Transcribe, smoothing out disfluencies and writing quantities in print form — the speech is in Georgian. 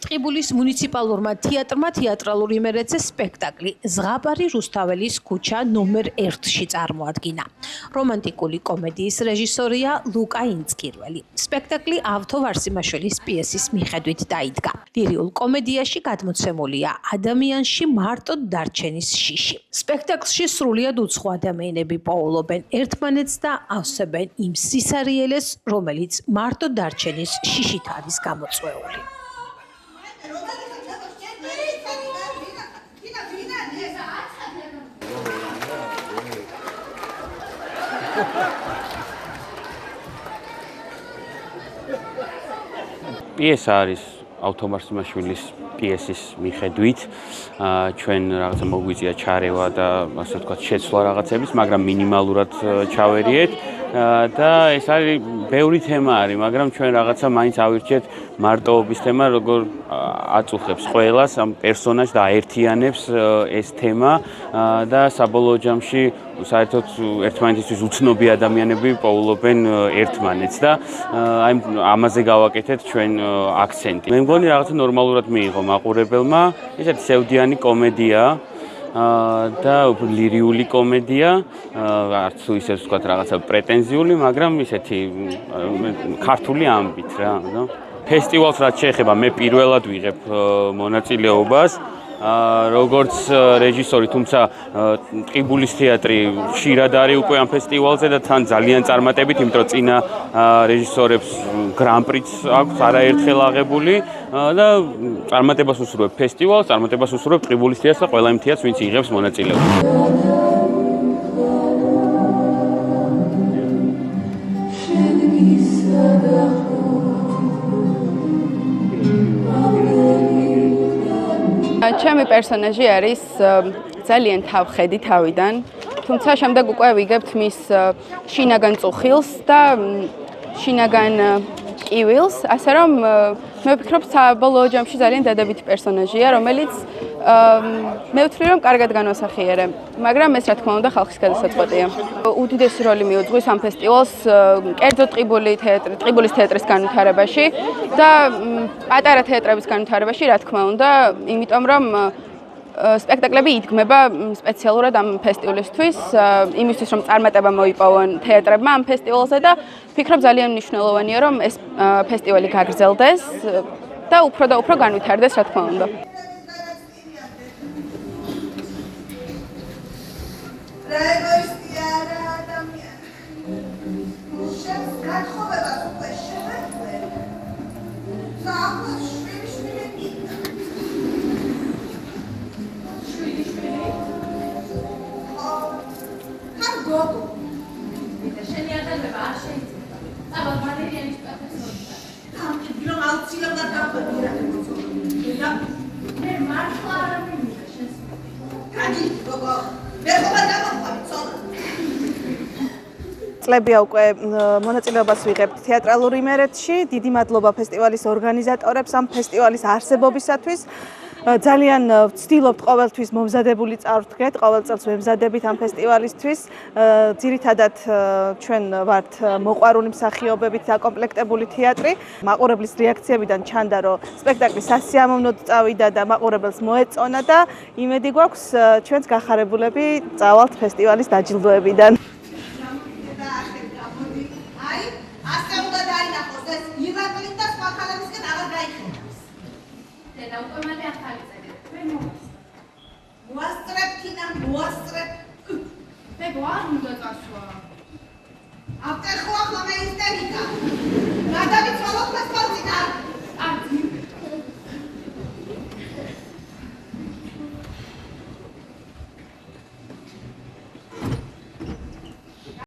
ტყიბულის მუნიციპალურმა თეატრმა თეატრალურ იმერეთზე სპექტაკლი ზღაპარი რუსთაველის ქუჩა ნომერ 1-ში წარმოადგინა. რომანტიკული კომედიის რეჟისორია ლუკა ინცკირველი. სპექტაკლი ავთო ვარსიმაშვილის პიესის მიხედვით დაიდგა. ლირიულ კომედიაში გადმოცემულია ადამიანში მარტოდ დარჩენის შიში. სპექტაკლში სრულიად უცხო ადამიანები პოულობენ ერთმანეთს და ავსებენ იმ სისარიელეს, რომელიც მარტოდ დარჩენის შიშით არის გამოწვეული. პიესა არის ავთო ვარსიმაშვილის პიესის მიხედვით ჩვენ რაღაცა მოგვიწია ჩარევა და ასე ვთქვათ შეცვლა რაღაცების, მაგრამ მინიმალურად ჩავერიეთ და ეს არის ბევრი თემა არის, მაგრამ ჩვენ რაღაცა მაინც ავირჩიეთ მარტოობის თემა, როგორ აწუხებს ყველას ამ პერსონაჟს და აერთიანებს ეს თემა და საბოლოო ჯამში საერთოდ ერთმანეთისთვის უცნობი ადამიანები პოულობენ ერთმანეთს და აი ამაზე გავაკეთეთ ჩვენ აქცენტი. მე მგონი რაღაცა ნორმალურად მიიღო მაყურებელმა, ესეთი სევდიანი კომედია და ლირიული კომედია, არც თუ ისე ვთქვათ რაღაცა პრეტენზიული, მაგრამ ისეთი ქართული ამბით რა. ფესტივალს რაც შეეხება, მე პირველად ვიღებ მონაწილეობას. როგორც რეჟისორი, თუმცა ტყიბულის თეატრი ხშირად არის უკვე ამ ფესტივალზე და თან ძალიან წარმატებით, იმიტომ რომ წინა რეჟისორებს გრან-პრიც აქვს არაერთხელ აღებული და წარმატებას უსურვებ ფესტივალს, წარმატებას უსურვებ ტყიბულის თეატრს და ყველა იმ თეატრს, ვინც იღებს მონაწილეობას. ჩემი პერსონაჟი არის ძალიან თავხედი თავიდან, თუმცა შემდეგ უკვე ვიგებთ მის შინაგან წუხილს და შინაგან კივილს, ასე რომ მე ვფიქრობ საბოლოო ჯამში ძალიან დადებითი პერსონაჟია, რომელიც მე ვთვლი რომ კარგად განვასახიერე, მაგრამ ეს რა თქმა უნდა ხალხის გადასაწყვეტია. უდიდესი როლი მიუძღვის ამ ფესტივალს კერძოდ ტყიბულის თეატრის განვითარებაში და პატარა თეატრების განვითარებაში, რა თქმა უნდა, იმიტომ რომ სპექტაკლები იდგმება სპეციალურად ამ ფესტივალისთვის, იმისთვის რომ წარმატება მოიპოვონ თეატრებმა ამ ფესტივალზე და ვფიქრობ ძალიან მნიშვნელოვანია რომ ეს ფესტივალი გაგრძელდეს და უფრო განვითარდეს, რა თქმა უნდა. წლებია უკვე მონაწილეობას ვიღებთ თეატრალურ იმერეთში. დიდი მადლობა ფესტივალის ორგანიზატორებს ამ ფესტივალის არსებობისათვის. ძალიან ვცდილობთ ყოველთვის მომზადებული წარვდგეთ, ყოველ წელს ვემზადებით ამ ფესტივალისთვის. ძირითადად ჩვენ ვართ მოყვარული მსახიობებით დაკომპლექტებული თეატრი. მაყურებლის რეაქციებიდან ჩანდა, რომ სპექტაკლი სასიამოვნოდ წავიდა და მაყურებელს მოეწონა და იმედი გვაქვს ჩვენც გახარებულები წავალთ ფესტივალის დაჯილდოებიდან. მე გვარ უნდა წასვლა. აფტერ ხო ახლა მე